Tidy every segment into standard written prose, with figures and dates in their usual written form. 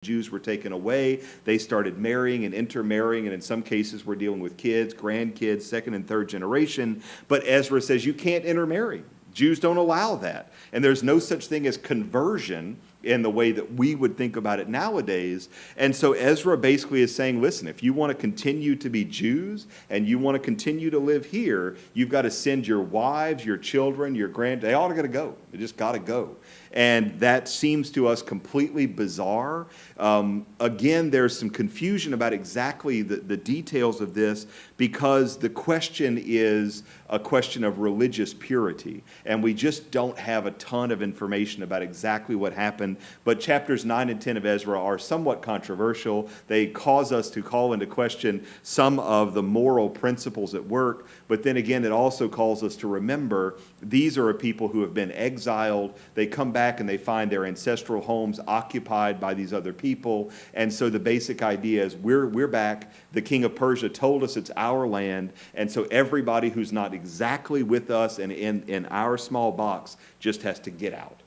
Jews were taken away. They started marrying and intermarrying, and in some cases we're dealing with kids, grandkids, second and third generation. But Ezra says you can't intermarry. Jews don't allow that. And there's no such thing as conversion in the way that we would think about it nowadays. And so Ezra basically is saying, listen, if you want to continue to be Jews and you want to continue to live here, you've got to send your wives, your children, your they all got to go. They just got to go. And that seems to us completely bizarre. Again, there's some confusion about exactly the details of this because the question is a question of religious purity. And we just don't have a ton of information about exactly what happened. But chapters 9 and 10 of Ezra are somewhat controversial. They cause us to call into question some of the moral principles at work. But then again, it also calls us to remember these are a people who have been exiled. They come back and they find their ancestral homes occupied by these other people. And so the basic idea is we're back. The king of Persia told us it's our land. And so everybody who's not exactly with us and in our small box just has to get out.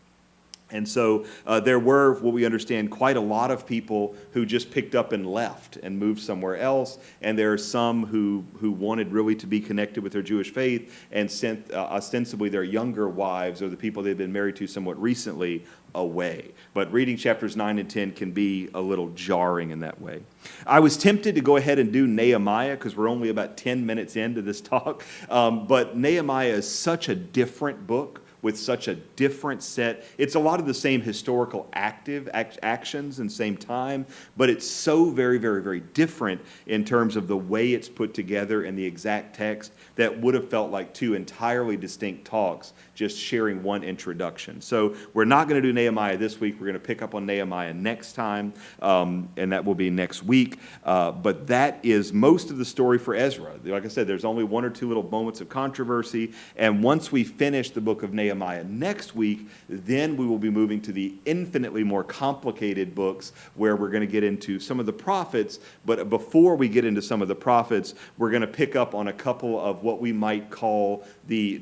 And so there were, what we understand, quite a lot of people who just picked up and left and moved somewhere else. And there are some who wanted really to be connected with their Jewish faith and sent ostensibly their younger wives or the people they've been married to somewhat recently away. But reading chapters 9 and 10 can be a little jarring in that way. I was tempted to go ahead and do Nehemiah because we're only about 10 minutes into this talk. But Nehemiah is such a different book with such a different set. It's a lot of the same historical actions and same time, but it's so very, very, very different in terms of the way it's put together and the exact text that would have felt like two entirely distinct talks, just sharing one introduction. So we're not going to do Nehemiah this week. We're going to pick up on Nehemiah next time, and that will be next week. But that is most of the story for Ezra. Like I said, there's only one or two little moments of controversy, and once we finish the book of Nehemiah next week, then we will be moving to the infinitely more complicated books where we're going to get into some of the prophets. But before we get into some of the prophets, we're going to pick up on a couple of what we might call the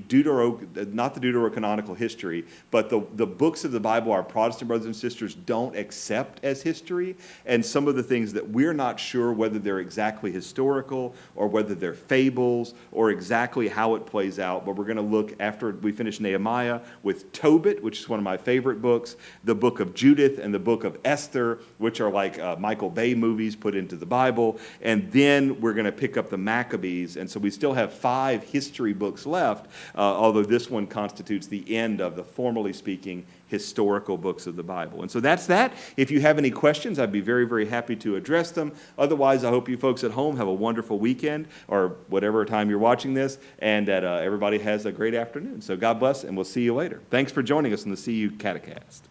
not the deuterocanonical history, but the books of the Bible our Protestant brothers and sisters don't accept as history, and some of the things that we're not sure whether they're exactly historical or whether they're fables or exactly how it plays out. But we're going to look after we finish Nehemiah with Tobit, which is one of my favorite books, the book of Judith and the book of Esther, which are like Michael Bay movies put into the Bible. And then we're going to pick up the Maccabees. And so we still have 5 history books left, although this one constitutes the end of the, formally speaking, historical books of the Bible. And so that's that. If you have any questions, I'd be very, very happy to address them. Otherwise, I hope you folks at home have a wonderful weekend or whatever time you're watching this, and that everybody has a great afternoon. So God bless, and we'll see you later. Thanks for joining us in the CU CateCast.